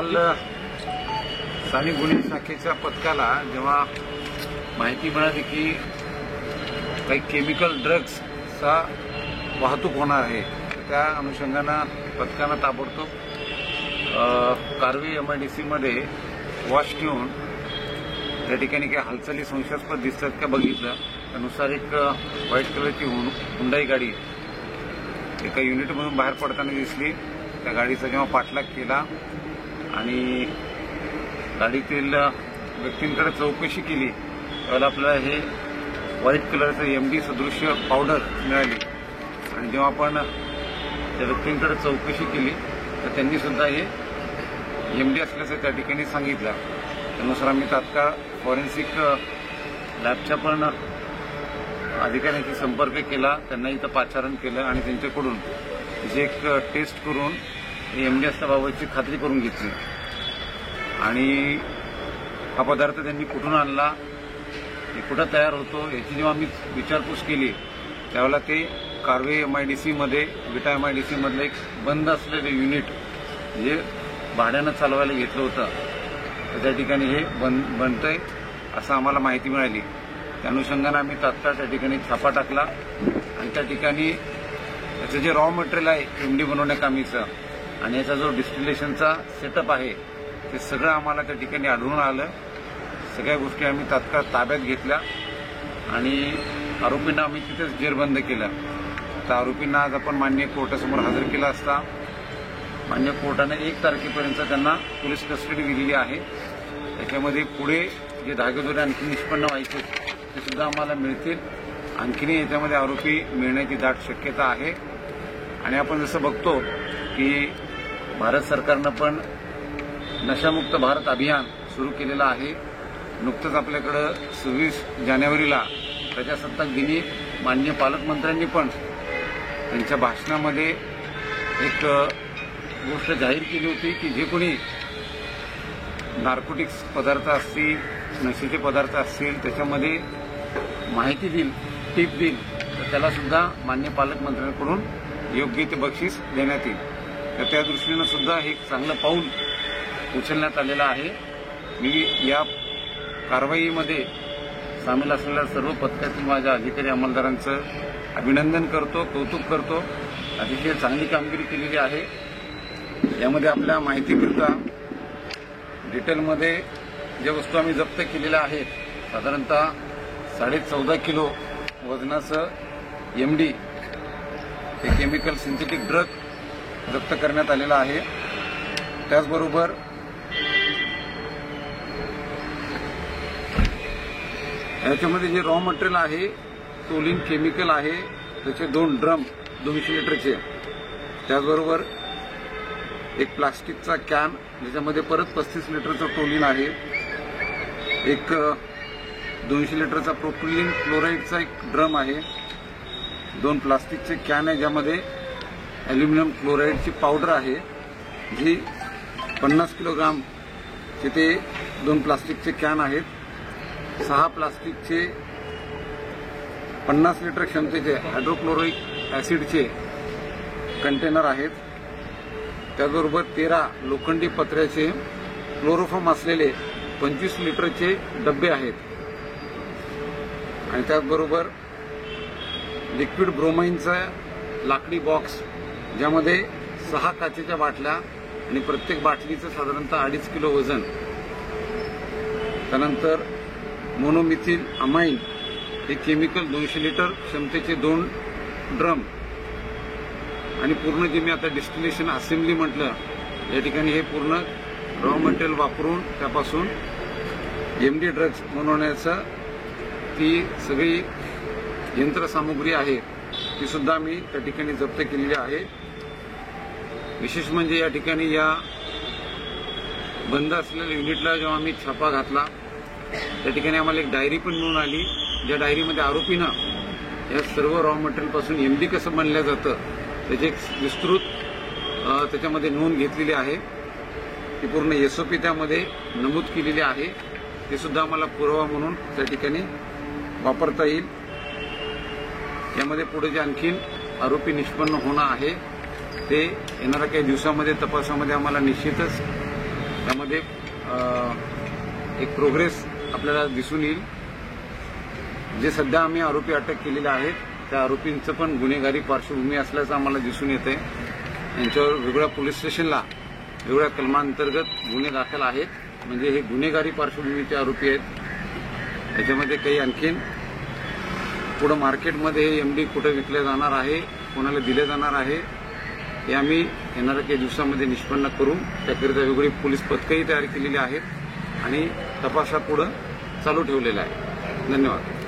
काल स्थानिक गुन्हे शाखेच्या पथकाला जेव्हा माहिती मिळाली की काही केमिकल ड्रग्सचा वाहतूक होणार आहे, त्या अनुषंगानं पथकानं ताबडतोब कारवी MIDC मध्ये वॉच ठेवून त्या ठिकाणी काही हालचाली संशयास्पद दिसतात का बघितलं. त्यानुसार एक व्हाईट कलरची हुंडाई गाडी एका युनिटमधून बाहेर पडताना दिसली. त्या गाडीचा जेव्हा पाठलाग केला आणि गाडीतील व्यक्तींकडे चौकशी केली त्यावेळेला आपल्याला हे व्हाईट कलरचं MD सदृश्य पावडर मिळाली. आणि जेव्हा आपण त्या व्यक्तींकडे चौकशी केली तर त्यांनी सुद्धा हे MD असल्याचं त्या ठिकाणी सांगितलं. त्यानुसार आम्ही तात्काळ फॉरेन्सिक लॅबच्या पण अधिकाऱ्यांशी संपर्क केला, त्यांना इथं पाचारण केलं आणि त्यांच्याकडून जे एक टेस्ट करून MD असल्याबाबतची खात्री करून घेतली. आणि हा पदार्थ त्यांनी कुठून आणला, हे कुठं तयार होतो याची जेव्हा आम्ही विचारपूस केली त्यावेळेला ते कारवे MIDC मध्ये विटा MIDC मधलं एक बंद असलेलं युनिट जे भाड्यानं चालवायला घेतलं होतं तर त्या ठिकाणी हे बनतंय असं आम्हाला माहिती मिळाली. त्या अनुषंगानं आम्ही तात्काळ त्या ठिकाणी छापा टाकला आणि त्या ठिकाणी त्याचं जे रॉ मटेरियल आहे MD बनवण्याकामीचं आणि याचा जो डिस्टिलेशनचा सेटअप आहे ते सगळं आम्हाला त्या ठिकाणी आढळून आलं. सगळ्या गोष्टी आम्ही तात्काळ ताब्यात घेतल्या आणि आरोपींना आम्ही तिथेच जेरबंद केलं. तर आरोपींना आज आपण माननीय कोर्टासमोर हजर केला असता मान्य कोर्टाने 1 तारखेपर्यंत त्यांना पोलीस कस्टडी दिलेली आहे. त्याच्यामध्ये पुढे जे धागेदोरे आणखी निष्पन्न व्हायचे ते सुद्धा आम्हाला मिळतील. आणखीनही याच्यामध्ये आरोपी मिळण्याची दाट शक्यता आहे. आणि आपण जसं बघतो की भारत सरकारनं पण नशामुक्त भारत अभियान सुरू केलेलं आहे. नुकतंच आपल्याकडं 26 जानेवारीला प्रजासत्ताक दिनी माननीय पालकमंत्र्यांनी पण त्यांच्या भाषणामध्ये एक गोष्ट जाहीर केली होती की जे कोणी नार्कोटिक्स पदार्थ असतील, नशेचे पदार्थ असतील त्याच्यामध्ये माहिती देईल, टीप देईल तर त्याला सुद्धा माननीय पालकमंत्र्यांकडून योग्य ते बक्षीस देण्यात येईल. तर त्या दृष्टीनं सुद्धा हे चांगलं पाऊल उचलण्यात आलेलं आहे. मी या कारवाईमध्ये सामील असलेल्या सर्व पथकातील माझ्या अधिकारी अंमलदारांचं अभिनंदन करतो, कौतुक करतो. अतिशय चांगली कामगिरी केलेली आहे. यामध्ये आपल्या माहितीकरिता डिटेलमध्ये ज्या वस्तू आम्ही जप्त केलेल्या आहेत साधारणतः 14.5 किलो वजनाचं MD हे केमिकल सिंथेटिक ड्रग जप्त करण्यात आलेला आहे. त्याचबरोबर याच्यामध्ये जे रॉ मटेरियल आहे टोलिन केमिकल आहे त्याचे 2 ड्रम 200 लिटरचे. त्याचबरोबर एक प्लास्टिकचा कॅन ज्याच्यामध्ये परत 35 लिटरचं टोलिन आहे. एक 200 लिटरचा प्रोपिलिन क्लोराईडचा एक ड्रम आहे. 2 प्लास्टिकचे कॅन आहे ज्यामध्ये ॲल्युमिनियम क्लोराईडची पावडर आहे जी 50 किलोग्रामचे ते 2 प्लास्टिकचे कॅन आहेत. 6 प्लास्टिकचे 50 लिटर क्षमतेचे हायड्रोक्लोरिक ॲसिडचे कंटेनर आहेत. त्याचबरोबर 13 लोखंडी पत्र्याचे क्लोरोफॉर्म असलेले 25 लिटरचे डबे आहेत. आणि त्याचबरोबर लिक्विड ब्रोमाइनचा लाकडी बॉक्स ज्यामध्ये 6 काचेच्या बाटल्या आणि प्रत्येक बाटलीचं साधारणतः 2.5 किलो वजन. त्यानंतर मोनोमिथिल अमाइन हे केमिकल 200 लिटर क्षमतेचे 2 ड्रम. आणि पूर्ण जे मी आता डिस्टिलेशन असेंब्ली म्हटलं या ठिकाणी हे पूर्ण रॉ मटेरियल वापरून त्यापासून MD ड्रग्ज बनवण्याचं ती सगळी यंत्रसामुग्री आहे ती सुद्धा मी त्या ठिकाणी जप्त केलेली आहे. विशेष म्हणजे या ठिकाणी या बंद असलेल्या युनिटला जेव्हा आम्ही छापा घातला त्या ठिकाणी आम्हाला एक डायरी पण मिळून आली ज्या डायरीमध्ये आरोपीनं या सर्व रॉ मटेरियलपासून MD कसं बनलं जातं त्याची एक विस्तृत त्याच्यामध्ये नोंद घेतलेली आहे. ती पूर्ण SOP त्यामध्ये नमूद केलेली आहे. ते सुद्धा आम्हाला पुरावा म्हणून त्या ठिकाणी वापरता येईल. यामध्ये पुढे जे आणखीन आरोपी निष्पन्न होणं आहे ते येणाऱ्या काही दिवसामध्ये तपासामध्ये आम्हाला निश्चितच त्यामध्ये एक प्रोग्रेस आपल्याला दिसून येईल। जे सध्या आम्ही आरोपी अटक केलेले आहेत त्या आरोपींचं पण गुन्हेगारी पार्श्वभूमी असल्याचं आम्हाला दिसून येते। यांच्यावर वेगळ्या पोलीस स्टेशनला वेगळ्या कलमांतर्गत गुन्हे दाखल आहेत, म्हणजे हे गुन्हेगारी पार्श्वभूमीचे आरोपी आहेत। याच्यामध्ये काही आणखीन पुढे मार्केटमध्ये हे एमडी कुठे विकले जाणार आहे, कोणाला दिले जाणार आहे, हे आम्ही येणाऱ्या काही दिवसांमध्ये निष्पन्न करू। त्याकरिता वेगळी पोलीस पथकंही तयार केलेली आहेत आणि तपासापुढे चालू ठेवलेला आहे। धन्यवाद।